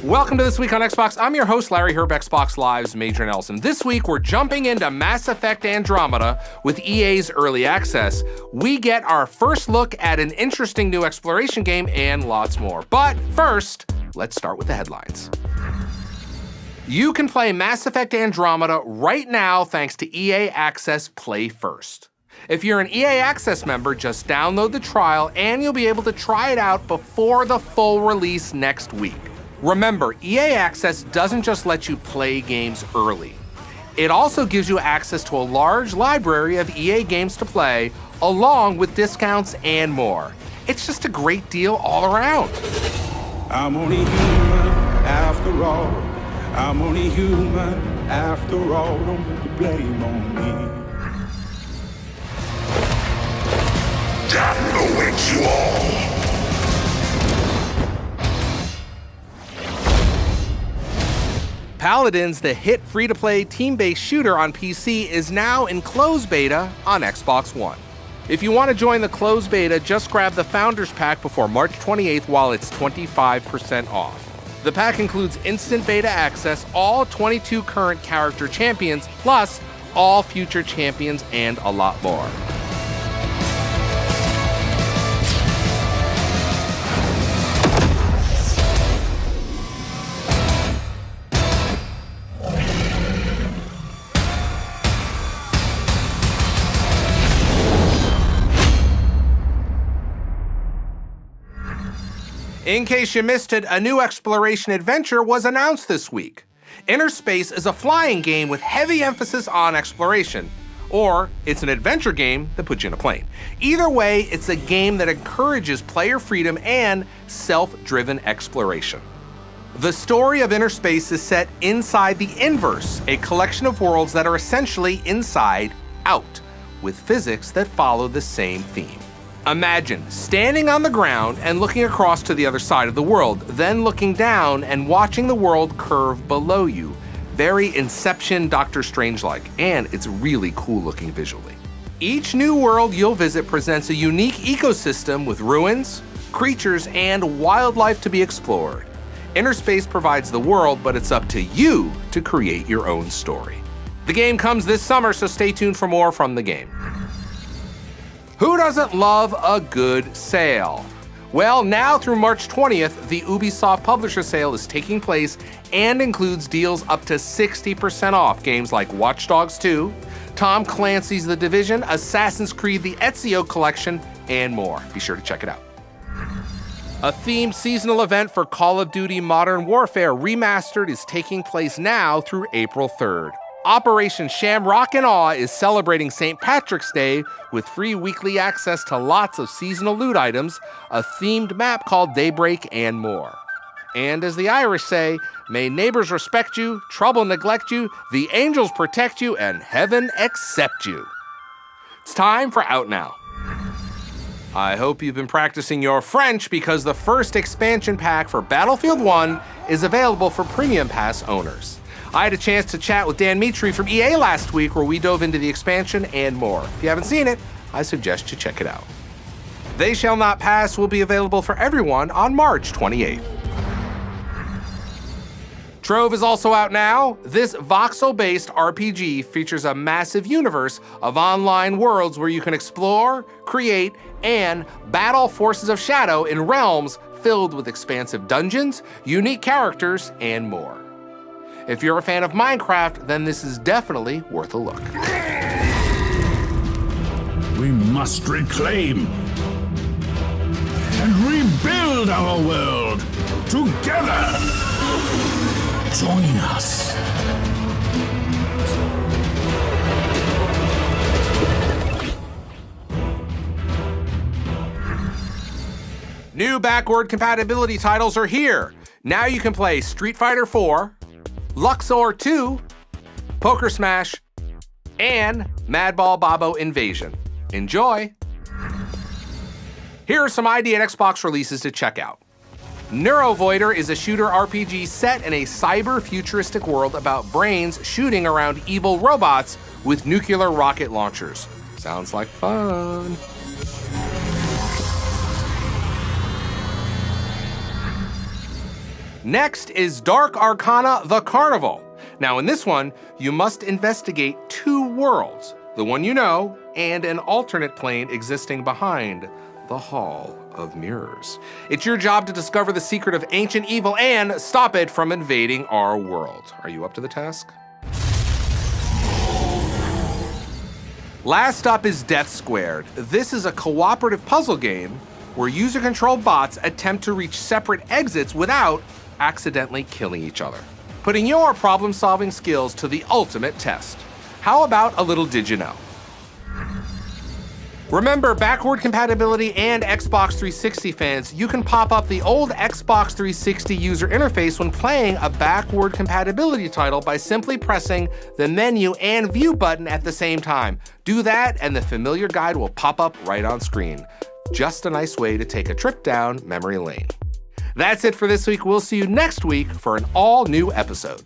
Welcome to This Week on Xbox. I'm your host, Larry Herb, Xbox Live's Major Nelson. This week, we're jumping into Mass Effect Andromeda with EA's Early Access. We get our first look at an interesting new exploration game and lots more. But first, let's start with the headlines. You can play Mass Effect Andromeda right now thanks to EA Access Play First. If you're an EA Access member, just download the trial and you'll be able to try it out before the full release next week. Remember, EA Access doesn't just let you play games early. It also gives you access to a large library of EA games to play, along with discounts and more. It's just a great deal all around. I'm only human after all. I'm only human after all. Don't put the blame on me. Damn awaits you all. Paladins, the hit free-to-play team-based shooter on PC, is now in closed beta on Xbox One. If you want to join the closed beta, just grab the Founders Pack before March 28th while it's 25% off. The pack includes instant beta access, all 22 current character champions, plus all future champions and a lot more. In case you missed it, a new exploration adventure was announced this week. Inner Space is a flying game with heavy emphasis on exploration. Or it's an adventure game that puts you in a plane. Either way, it's a game that encourages player freedom and self-driven exploration. The story of Inner Space is set inside the Inverse, a collection of worlds that are essentially inside out, with physics that follow the same theme. Imagine standing on the ground and looking across to the other side of the world, then looking down and watching the world curve below you. Very Inception, Doctor Strange-like, and it's really cool looking visually. Each new world you'll visit presents a unique ecosystem with ruins, creatures, and wildlife to be explored. Inner Space provides the world, but it's up to you to create your own story. The game comes this summer, so stay tuned for more from the game. Who doesn't love a good sale? Well, now through March 20th, the Ubisoft Publisher Sale is taking place and includes deals up to 60% off games like Watch Dogs 2, Tom Clancy's The Division, Assassin's Creed The Ezio Collection, and more. Be sure to check it out. A themed seasonal event for Call of Duty Modern Warfare Remastered is taking place now through April 3rd. Operation Shamrock and Awe is celebrating St. Patrick's Day with free weekly access to lots of seasonal loot items, a themed map called Daybreak, and more. And as the Irish say, may neighbors respect you, trouble neglect you, the angels protect you, and heaven accept you. It's time for Out Now. I hope you've been practicing your French because the first expansion pack for Battlefield 1 is available for Premium Pass owners. I had a chance to chat with Dan Mitri from EA last week where we dove into the expansion and more. If you haven't seen it, I suggest you check it out. They Shall Not Pass will be available for everyone on March 28th. Trove is also out now. This voxel-based RPG features a massive universe of online worlds where you can explore, create, and battle forces of shadow in realms filled with expansive dungeons, unique characters, and more. If you're a fan of Minecraft, then this is definitely worth a look. We must reclaim and rebuild our world together. Join us. New backward compatibility titles are here. Now you can play Street Fighter 4, Luxor 2, Poker Smash, and Madball Babo Invasion. Enjoy! Here are some ID and Xbox releases to check out. Neurovoider is a shooter RPG set in a cyber-futuristic world about brains shooting around evil robots with nuclear rocket launchers. Sounds like fun. Next is Dark Arcana: The Carnival. Now in this one, you must investigate 2 worlds, the one you know and an alternate plane existing behind the Hall of Mirrors. It's your job to discover the secret of ancient evil and stop it from invading our world. Are you up to the task? Last up is Death Squared. This is a cooperative puzzle game where user-controlled bots attempt to reach separate exits without accidentally killing each other, putting your problem-solving skills to the ultimate test. How about a little Did You Know? Remember, backward compatibility and Xbox 360 fans, you can pop up the old Xbox 360 user interface when playing a backward compatibility title by simply pressing the menu and view button at the same time. Do that and the familiar guide will pop up right on screen. Just a nice way to take a trip down memory lane. That's it for this week. We'll see you next week for an all-new episode.